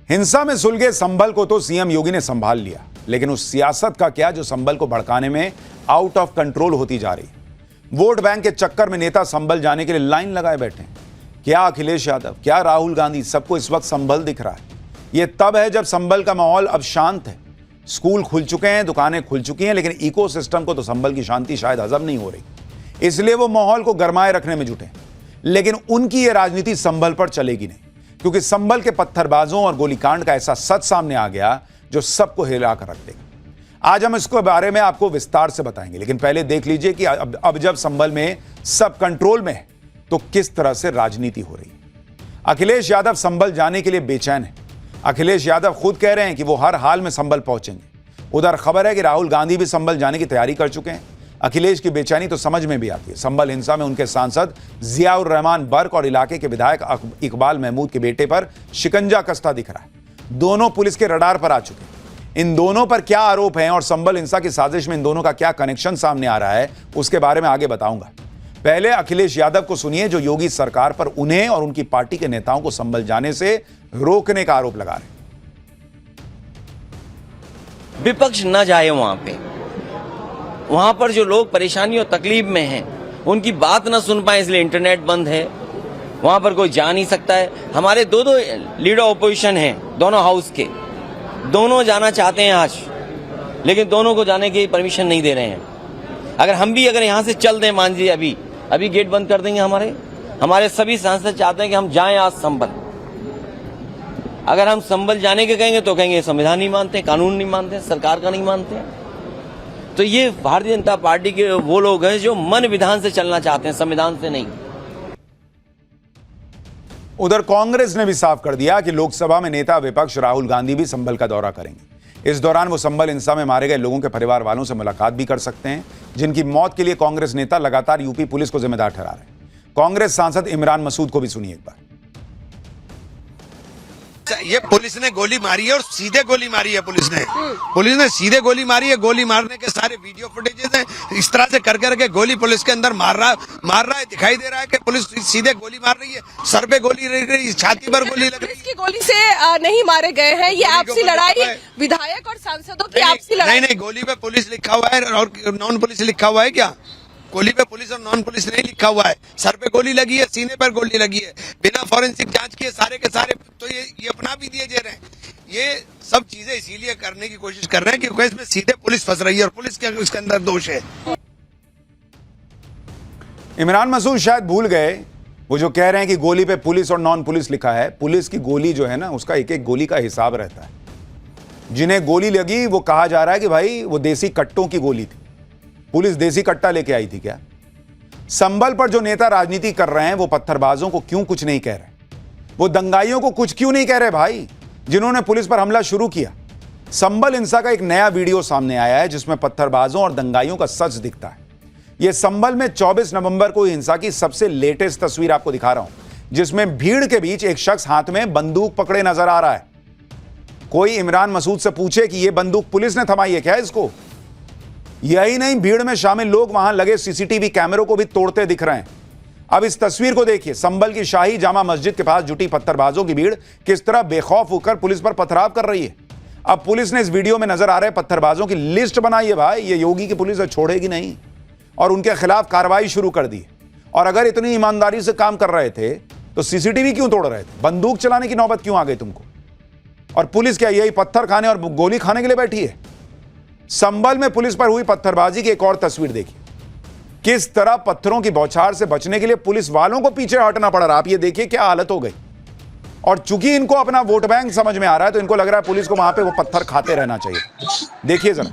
हिंसा में सुलगे संभल को तो सीएम योगी ने संभाल लिया, लेकिन उस सियासत का क्या जो संभल को भड़काने में आउट ऑफ कंट्रोल होती जा रही है। वोट बैंक के चक्कर में नेता संभल जाने के लिए लाइन लगाए बैठे हैं। क्या अखिलेश यादव, क्या राहुल गांधी, सबको इस वक्त संभल दिख रहा है। यह तब है जब संभल का माहौल अब शांत है। स्कूल खुल चुके हैं, दुकानें खुल चुकी हैं, लेकिन इकोसिस्टम को तो संभल की शांति शायद हजम नहीं हो रही, इसलिए वो माहौल को गरमाए रखने में जुटे। लेकिन उनकी यह राजनीति संभल पर चलेगी नहीं, क्योंकि संभल के पत्थरबाजों और गोलीकांड का ऐसा सच सामने आ गया जो सबको हिला कर रख देगा। आज हम इसके बारे में आपको विस्तार से बताएंगे, लेकिन पहले देख लीजिए कि अब जब संभल में सब कंट्रोल में है तो किस तरह से राजनीति हो रही है। अखिलेश यादव संभल जाने के लिए बेचैन है। अखिलेश यादव खुद कह रहे हैं कि वो हर हाल में संभल पहुंचेंगे। उधर खबर है कि राहुल गांधी भी संभल जाने की तैयारी कर चुके हैं। अखिलेश की बेचैनी तो समझ में भी आती है। संभल हिंसा में उनके सांसद जियाउर रहमान बर्क और इलाके के विधायक इकबाल महमूद के बेटे पर शिकंजा कसता दिख रहा है। दोनों पुलिस के रडार पर आ चुके हैं। इन दोनों पर क्या आरोप हैं और संभल हिंसा की साजिश में इन दोनों का क्या कनेक्शन सामने आ रहा है, उसके बारे में आगे बताऊंगा। पहले अखिलेश यादव को सुनिए, जो योगी सरकार पर उन्हें और उनकी पार्टी के नेताओं को संभल जाने से रोकने का आरोप लगा रहे। विपक्ष न जाए वहां पर जो लोग परेशानी और तकलीफ में हैं उनकी बात न सुन पाए, इसलिए इंटरनेट बंद है, वहां पर कोई जा नहीं सकता है। हमारे दो लीडर ऑपोजिशन हैं, दोनों हाउस के, दोनों जाना चाहते हैं आज, लेकिन दोनों को जाने की परमिशन नहीं दे रहे हैं। अगर हम भी यहां से चल दें, मान लीजिए अभी गेट बंद कर देंगे, हमारे सभी सांसद चाहते हैं कि हम जाएं आज संभल। अगर हम संभल जाने के कहेंगे तो कहेंगे संविधान नहीं मानते, कानून नहीं मानते, सरकार का नहीं मानते। तो ये भारतीय जनता पार्टी के वो लोग हैं जो मन विधान से चलना चाहते हैं, संविधान से नहीं। उधर कांग्रेस ने भी साफ कर दिया कि लोकसभा में नेता विपक्ष राहुल गांधी भी संभल का दौरा करेंगे। इस दौरान वो संभल हिंसा में मारे गए लोगों के परिवार वालों से मुलाकात भी कर सकते हैं, जिनकी मौत के लिए कांग्रेस नेता लगातार यूपी पुलिस को जिम्मेदार ठहरा रहे हैं। कांग्रेस सांसद इमरान मसूद को भी सुनिए एक बार। ये पुलिस ने गोली मारी है और सीधे गोली मारी है। पुलिस ने सीधे गोली मारी है। गोली मारने के सारे वीडियो फुटेजेस हैं। इस तरह से कर करके गोली पुलिस के अंदर मार रहा है। दिखाई दे रहा है कि पुलिस सीधे गोली मार रही है। सर पे गोली लग रही है, छाती पर गोली लग रही है। इसकी गोली से नहीं मारे गए हैं। ये आपसी लड़ाई विधायक और सांसदों की आपसी लड़ाई नहीं, गोली पे पुलिस लिखा हुआ है और नॉन पुलिस लिखा हुआ है। क्या गोली पे पुलिस और नॉन पुलिस नहीं लिखा हुआ है। सर पे गोली लगी है, सीने पर गोली लगी है, बिना फॉरेंसिक जांच किए सारे के सारे तो ये अपना भी दिए जा रहे हैं। ये सब चीजें इसीलिए करने की कोशिश कर रहे हैं क्योंकि इसमें सीधे पुलिस फंस रही है और पुलिस के इसके अंदर दोष है। इमरान मसूद शायद भूल गए, वो जो कह रहे हैं कि गोली पे पुलिस और नॉन पुलिस लिखा है। पुलिस की गोली जो है ना, उसका एक एक गोली का हिसाब रहता है। जिन्हें गोली लगी वो कहा जा रहा है कि भाई वो देसी कट्टों की गोली थी, पुलिस देसी कट्टा लेके आई थी क्या। संभल पर जो नेता राजनीति कर रहे हैं वो पत्थरबाजों को क्यों कुछ नहीं कह रहे, वो दंगाइयों को कुछ क्यों नहीं कह रहे भाई, जिन्होंने पुलिस पर हमला शुरू किया। संभल हिंसा का एक नया वीडियो सामने आया है जिसमें पत्थरबाजों और दंगाइयों का सच दिखता है। यह संभल में 24 नवंबर को हिंसा की सबसे लेटेस्ट तस्वीर आपको दिखा रहा हूं, जिसमें भीड़ के बीच एक शख्स हाथ में बंदूक पकड़े नजर आ रहा है। कोई इमरान मसूद से पूछे कि यह बंदूक पुलिस ने थमाई है क्या इसको। यही नहीं, भीड़ में शामिल लोग वहां लगे सीसीटीवी कैमरों को भी तोड़ते दिख रहे हैं। अब इस तस्वीर को देखिए, संभल की शाही जामा मस्जिद के पास जुटी पत्थरबाजों की भीड़ किस तरह बेखौफ होकर पुलिस पर पथराव कर रही है। अब पुलिस ने इस वीडियो में नजर आ रहे पत्थरबाजों की लिस्ट बनाई है भाई। ये योगी की पुलिस छोड़ेगी नहीं और उनके खिलाफ कार्रवाई शुरू कर दी। और अगर इतनी ईमानदारी से काम कर रहे थे तो सीसीटीवी क्यों तोड़ रहे थे, बंदूक चलाने की नौबत क्यों आ गई तुमको। और पुलिस क्या यही पत्थर खाने और गोली खाने के लिए बैठी है। संभल में पुलिस पर हुई पत्थरबाजी की एक और तस्वीर देखिए, किस तरह पत्थरों की बौछार से बचने के लिए पुलिस वालों को पीछे हटना पड़ रहा। आप ये देखिए क्या हालत हो गई। और चूंकि इनको अपना वोट बैंक समझ में आ रहा है तो इनको लग रहा है पुलिस को वहां पे वो पत्थर खाते रहना चाहिए। देखिए जरा,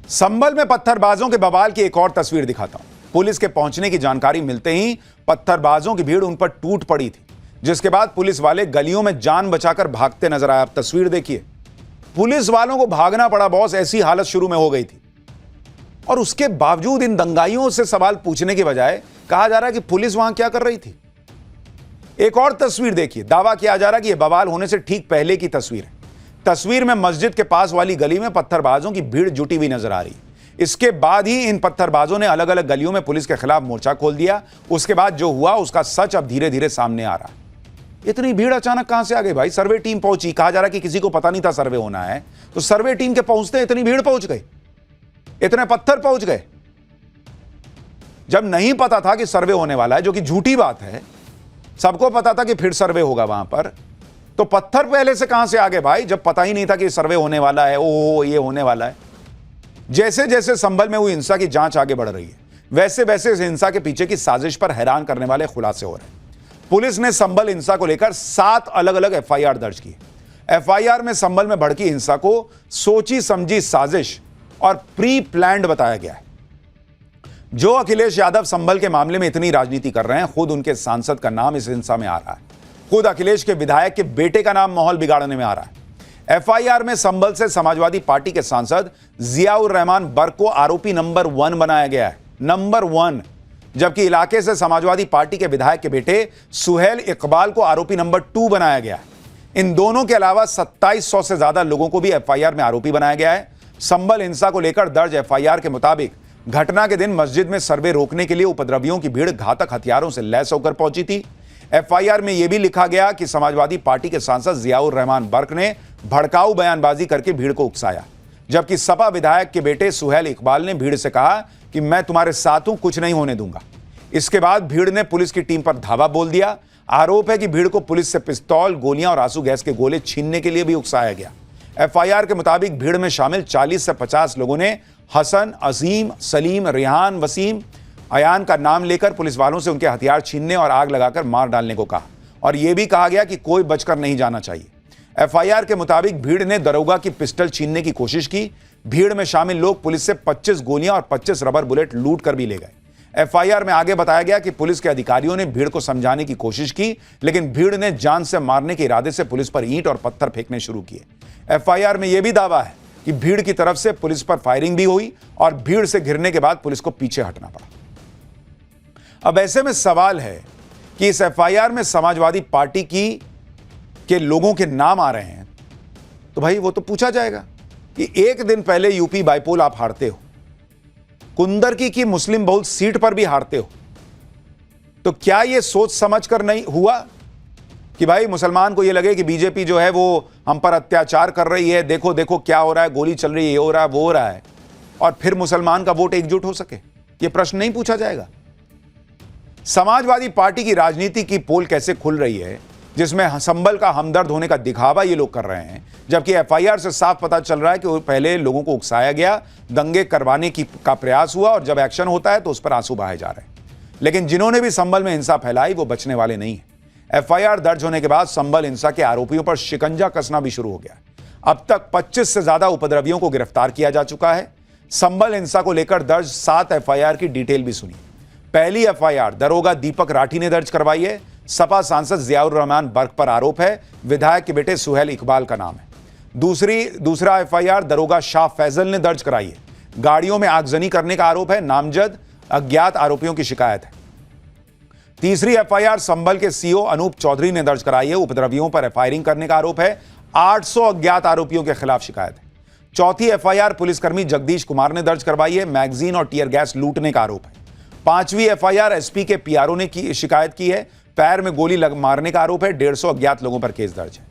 संभल में पत्थरबाजों के बवाल की एक और तस्वीर दिखाता हूं। पुलिस के पहुंचने की जानकारी मिलते ही पत्थरबाजों की भीड़ उन पर टूट पड़ी थी, जिसके बाद पुलिस वाले गलियों में जान बचाकर भागते नजर आए। आप तस्वीर देखिए, पुलिस वालों को भागना पड़ा बॉस, ऐसी हालत शुरू में हो गई थी। और उसके बावजूद इन दंगाइयों से सवाल पूछने के बजाय कहा जा रहा है कि पुलिस वहां क्या कर रही थी। एक और तस्वीर देखिए, दावा किया जा रहा कि यह बवाल होने से ठीक पहले की तस्वीर है। तस्वीर में मस्जिद के पास वाली गली में पत्थरबाजों की भीड़ जुटी हुई नजर आ रही। इसके बाद ही इन पत्थरबाजों ने अलग अलग गलियों में पुलिस के खिलाफ मोर्चा खोल दिया। उसके बाद जो हुआ उसका सच अब धीरे धीरे सामने आ रहा है। इतनी भीड़ अचानक कहां से आ गई भाई? सर्वे टीम पहुंची, कहा जा रहा कि किसी को पता नहीं था सर्वे होना है, तो सर्वे टीम के पहुंचते इतनी भीड़ पहुंच गई, इतने पत्थर पहुंच गए। जब नहीं पता था कि सर्वे होने वाला है, जो कि झूठी बात है, सबको पता था कि फिर सर्वे होगा वहां पर, तो पत्थर पहले से कहां से आ गए भाई? जब पता ही नहीं था कि सर्वे होने वाला है, ओ ये होने वाला है। जैसे जैसे संभल में हुई हिंसा की जांच आगे बढ़ रही है, वैसे वैसे इस हिंसा के पीछे की साजिश पर हैरान करने वाले खुलासे हो रहे हैं। पुलिस ने संभल हिंसा को लेकर 7 अलग अलग एफआईआर दर्ज की। एफआईआर में संभल में भड़की हिंसा को सोची समझी साजिश और प्री प्लान्ड बताया गया है। जो अखिलेश यादव संभल के मामले में इतनी राजनीति कर रहे हैं, खुद उनके सांसद का नाम इस हिंसा में आ रहा है, खुद अखिलेश के विधायक के बेटे का नाम माहौल बिगाड़ने में आ रहा है। एफआईआर में संभल से समाजवादी पार्टी के सांसद जियाउर रहमान बर्क को आरोपी नंबर 1 बनाया गया है, नंबर 1, जबकि इलाके से समाजवादी पार्टी के विधायक के बेटे सुहेल इकबाल को आरोपी नंबर 2 बनाया गया है। इन दोनों के अलावा 2700 से ज्यादा लोगों को भी एफआईआर में आरोपी बनाया गया है। संभल हिंसा को लेकर दर्ज एफआईआर के मुताबिक घटना के दिन मस्जिद में सर्वे रोकने के लिए उपद्रवियों की भीड़ घातक हथियारों से लैस होकर पहुंची थी। एफआईआर में यह भी लिखा गया कि समाजवादी पार्टी के सांसद जियाउर रहमान बर्क ने भड़काऊ बयानबाजी करके भीड़ को उकसाया, जबकि सपा विधायक के बेटे सुहेल इकबाल ने भीड़ से कहा कि मैं तुम्हारे साथ हूं, कुछ नहीं होने दूंगा। इसके बाद भीड़ ने पुलिस की टीम पर धावा बोल दिया। आरोप है कि भीड़ को पुलिस से पिस्तौल, गोलियां और आंसू गैस के गोले छीनने के लिए भी उकसाया गया। एफआईआर के मुताबिक भीड़ में शामिल 40 से 50 लोगों ने हसन, अजीम, सलीम, रेहान, वसीम, अयान का नाम लेकर पुलिस वालों से उनके हथियार छीनने और आग लगाकर मार डालने को कहा, और यह भी कहा गया कि कोई बचकर नहीं जाना चाहिए। एफआईआर के मुताबिक भीड़ ने दरोगा की पिस्टल छीनने की कोशिश की। भीड़ में शामिल लोग पुलिस से 25 गोलियां और 25 रबर बुलेट लूट कर भी ले गए। एफआईआर में आगे बताया गया कि पुलिस के अधिकारियों ने भीड़ को समझाने की कोशिश की, लेकिन भीड़ ने जान से मारने के इरादे से पुलिस पर ईंट और पत्थर फेंकने शुरू किए। एफआईआर में यह भी दावा है कि भीड़ की तरफ से पुलिस पर फायरिंग भी हुई और भीड़ से घिरने के बाद पुलिस को पीछे हटना पड़ा। अब ऐसे में सवाल है कि इस एफआईआर में समाजवादी पार्टी के लोगों के नाम आ रहे हैं, तो भाई वो तो पूछा जाएगा कि एक दिन पहले यूपी बाईपोल आप हारते हो, कुंदरकी की मुस्लिम बहुल सीट पर भी हारते हो, तो क्या यह सोच समझकर नहीं हुआ कि भाई मुसलमान को यह लगे कि बीजेपी जो है वो हम पर अत्याचार कर रही है, देखो देखो क्या हो रहा है, गोली चल रही है, ये हो रहा है, वो हो रहा है, और फिर मुसलमान का वोट एकजुट हो सके? यह प्रश्न नहीं पूछा जाएगा? समाजवादी पार्टी की राजनीति की पोल कैसे खुल रही है, जिसमें संभल का हमदर्द होने का दिखावा ये लोग कर रहे हैं, जबकि एफआईआर से साफ पता चल रहा है कि पहले लोगों को उकसाया गया, दंगे करवाने का प्रयास हुआ, और जब एक्शन होता है तो उस पर आंसू बहाए जा रहे हैं। लेकिन जिन्होंने भी संभल में हिंसा फैलाई वो बचने वाले नहीं है। एफआईआर दर्ज होने के बाद संभल हिंसा के आरोपियों पर शिकंजा कसना भी शुरू हो गया। अब तक 25 से ज्यादा उपद्रवियों को गिरफ्तार किया जा चुका है। संभल हिंसा को लेकर दर्ज 7 एफआईआर की डिटेल भी सुनी। पहली एफआईआर दरोगा दीपक राठी ने दर्ज करवाई है। सपा सांसद जियाउर रहमान बर्क पर आरोप है, विधायक के बेटे सुहेल इकबाल का नाम है। दूसरा एफआईआर दरोगा शाह फैजल ने दर्ज कराई है। गाड़ियों में आगजनी करने का आरोप है, नामजद अज्ञात आरोपियों की शिकायत है। तीसरी एफआईआर संभल के सीओ अनूप चौधरी ने दर्ज कराई है। उपद्रवियों पर फायरिंग करने का आरोप है। 800 अज्ञात आरोपियों के खिलाफ शिकायत है। चौथी एफआईआर पुलिसकर्मी जगदीश कुमार ने दर्ज करवाई है। मैगजीन और टीयर गैस लूटने का आरोप है। पांचवी एफआईआर एसपी के पीआरओ ने शिकायत की है। पैर में गोली मारने का आरोप है। 150 अज्ञात लोगों पर केस दर्ज है।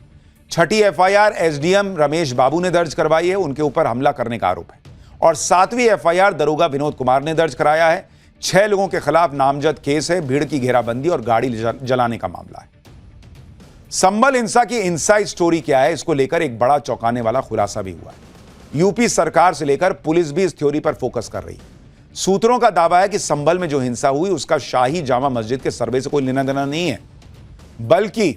छठी एफआईआर एसडीएम रमेश बाबू ने दर्ज करवाई है। उनके ऊपर हमला करने का आरोप है। और 7वीं एफआईआर दरोगा विनोद कुमार ने दर्ज कराया है। 6 लोगों के खिलाफ नामजद केस है। भीड़ की घेराबंदी और गाड़ी जलाने का मामला है। संभल हिंसा की इनसाइड स्टोरी क्या है, इसको लेकर एक बड़ा चौंकाने वाला खुलासा भी हुआ है। यूपी सरकार से लेकर पुलिस भी इस थ्योरी पर फोकस कर रही है। सूत्रों का दावा है कि संभल में जो हिंसा हुई उसका शाही जामा मस्जिद के सर्वे से कोई लेना देना नहीं है, बल्कि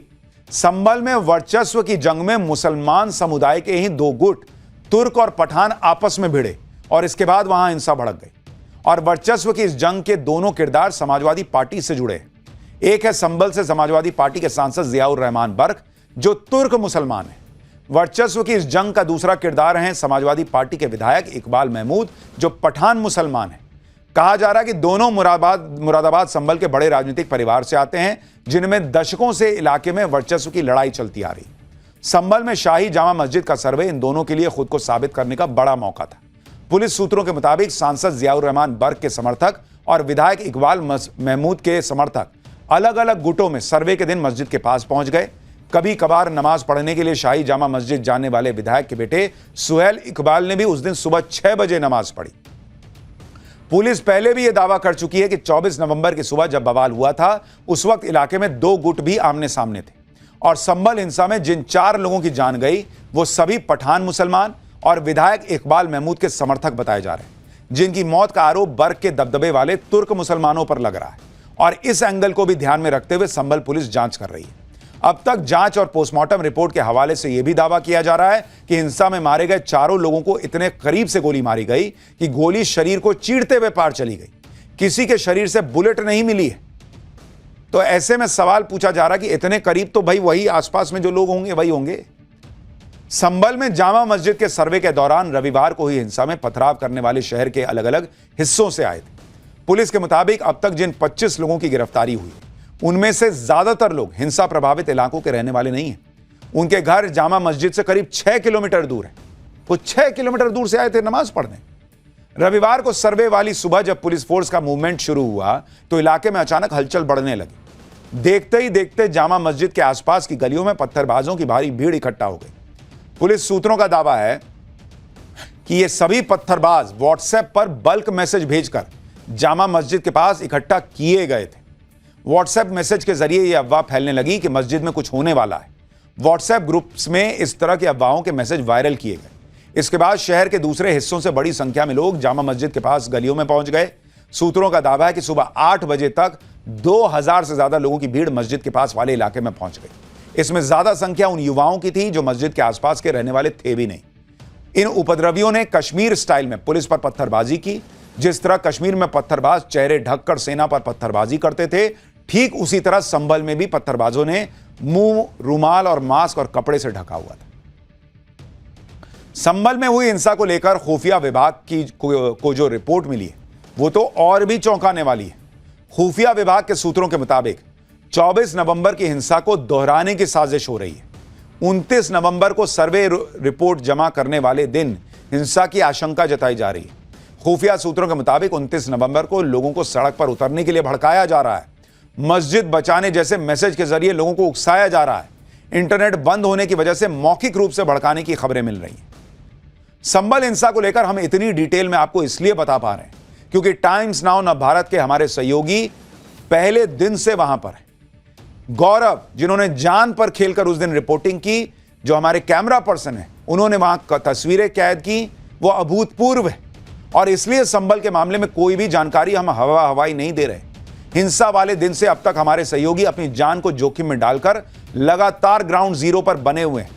संभल में वर्चस्व की जंग में मुसलमान समुदाय के ही 2 गुट तुर्क और पठान आपस में भिड़े और इसके बाद वहां हिंसा भड़क गई। और वर्चस्व की इस जंग के दोनों किरदार समाजवादी पार्टी से जुड़े हैं। एक है संभल से समाजवादी पार्टी के सांसद जियाउर रहमान बर्क, जो तुर्क मुसलमान है। वर्चस्व की इस जंग का दूसरा किरदार है समाजवादी पार्टी के विधायक इकबाल महमूद, जो पठान मुसलमान है। कहा जा रहा है कि दोनों मुरादाबाद संभल के बड़े राजनीतिक परिवार से आते हैं, जिनमें दशकों से इलाके में वर्चस्व की लड़ाई चलती आ रही। संभल में शाही जामा मस्जिद का सर्वे इन दोनों के लिए खुद को साबित करने का बड़ा मौका था। पुलिस सूत्रों के मुताबिक सांसद जियाउर रहमान बर्क के समर्थक और विधायक इकबाल महमूद के समर्थक अलग अलग गुटों में सर्वे के दिन मस्जिद के पास पहुंच गए। कभी कभार नमाज पढ़ने के लिए शाही जामा मस्जिद जाने वाले विधायक के बेटे सुहेल इकबाल ने भी उस दिन सुबह 6 बजे नमाज पढ़ी। पुलिस पहले भी यह दावा कर चुकी है कि 24 नवंबर की सुबह जब बवाल हुआ था, उस वक्त इलाके में 2 गुट भी आमने सामने थे और संभल हिंसा में जिन 4 लोगों की जान गई वो सभी पठान मुसलमान और विधायक इकबाल महमूद के समर्थक बताए जा रहे हैं, जिनकी मौत का आरोप बर्क के दबदबे वाले तुर्क मुसलमानों पर लग रहा है। और इस एंगल को भी ध्यान में रखते हुए संभल पुलिस जांच कर रही है। अब तक जांच और पोस्टमार्टम रिपोर्ट के हवाले से यह भी दावा किया जा रहा है कि हिंसा में मारे गए 4 लोगों को इतने करीब से गोली मारी गई कि गोली शरीर को चीरते हुए पार चली गई, किसी के शरीर से बुलेट नहीं मिली है। तो ऐसे में सवाल पूछा जा रहा है कि इतने करीब तो भाई वही आसपास में जो लोग होंगे वही होंगे। संभल में जामा मस्जिद के सर्वे के दौरान रविवार को हुई हिंसा में पथराव करने वाले शहर के अलग अलग हिस्सों से आए थे। पुलिस के मुताबिक अब तक जिन 25 लोगों की गिरफ्तारी हुई, उनमें से ज्यादातर लोग हिंसा प्रभावित इलाकों के रहने वाले नहीं हैं। उनके घर जामा मस्जिद से करीब 6 किलोमीटर दूर है। वो 6 किलोमीटर दूर से आए थे नमाज पढ़ने। रविवार को सर्वे वाली सुबह जब पुलिस फोर्स का मूवमेंट शुरू हुआ तो इलाके में अचानक हलचल बढ़ने लगी। देखते ही देखते जामा मस्जिद के आसपास की गलियों में पत्थरबाजों की भारी भीड़ इकट्ठा हो गई। पुलिस सूत्रों का दावा है कि ये सभी पत्थरबाज व्हाट्सएप पर बल्क मैसेज भेजकर जामा मस्जिद के पास इकट्ठा किए गए थे। व्हाट्सएप मैसेज के जरिए यह अफवाह फैलने लगी कि मस्जिद में कुछ होने वाला है। व्हाट्सएप ग्रुप्स में इस तरह की अफवाहों के मैसेज वायरल किए गए। इसके बाद शहर के दूसरे हिस्सों से बड़ी संख्या में लोग जामा मस्जिद के पास गलियों में पहुंच गए। सूत्रों का दावा है कि सुबह 8 बजे तक 2000 से ज्यादा लोगों की भीड़ मस्जिद के पास वाले इलाके में पहुंच गई। इसमें ज्यादा संख्या उन युवाओं की थी जो मस्जिद के आसपास के रहने वाले थे भी नहीं। इन उपद्रवियों ने कश्मीर स्टाइल में पुलिस पर पत्थरबाजी की। जिस तरह कश्मीर में पत्थरबाज चेहरे ढककर सेना पर पत्थरबाजी करते थे, ठीक उसी तरह संभल में भी पत्थरबाजों ने मुंह, रुमाल और मास्क और कपड़े से ढका हुआ था। संभल में हुई हिंसा को लेकर खुफिया विभाग को जो रिपोर्ट मिली है वो तो और भी चौंकाने वाली है। खुफिया विभाग के सूत्रों के मुताबिक 24 नवंबर की हिंसा को दोहराने की साजिश हो रही है। 29 नवंबर को सर्वे रिपोर्ट जमा करने वाले दिन हिंसा की आशंका जताई जा रही है। खुफिया सूत्रों के मुताबिक 29 नवंबर को लोगों को सड़क पर उतरने के लिए भड़काया जा रहा है। मस्जिद बचाने जैसे मैसेज के जरिए लोगों को उकसाया जा रहा है। इंटरनेट बंद होने की वजह से मौखिक रूप से भड़काने की खबरें मिल रही हैं। संभल हिंसा को लेकर हम इतनी डिटेल में आपको इसलिए बता पा रहे हैं क्योंकि टाइम्स नाउ नव भारत के हमारे सहयोगी पहले दिन से वहां पर है। गौरव, जिन्होंने जान पर खेलकर उस दिन रिपोर्टिंग की, जो हमारे कैमरा पर्सन है, उन्होंने वहां तस्वीरें कैद की, वो अभूतपूर्व है। और इसलिए संभल के मामले में कोई भी जानकारी हम हवाई नहीं दे रहे। हिंसा वाले दिन से अब तक हमारे सहयोगी अपनी जान को जोखिम में डालकर लगातार ग्राउंड जीरो पर बने हुए हैं।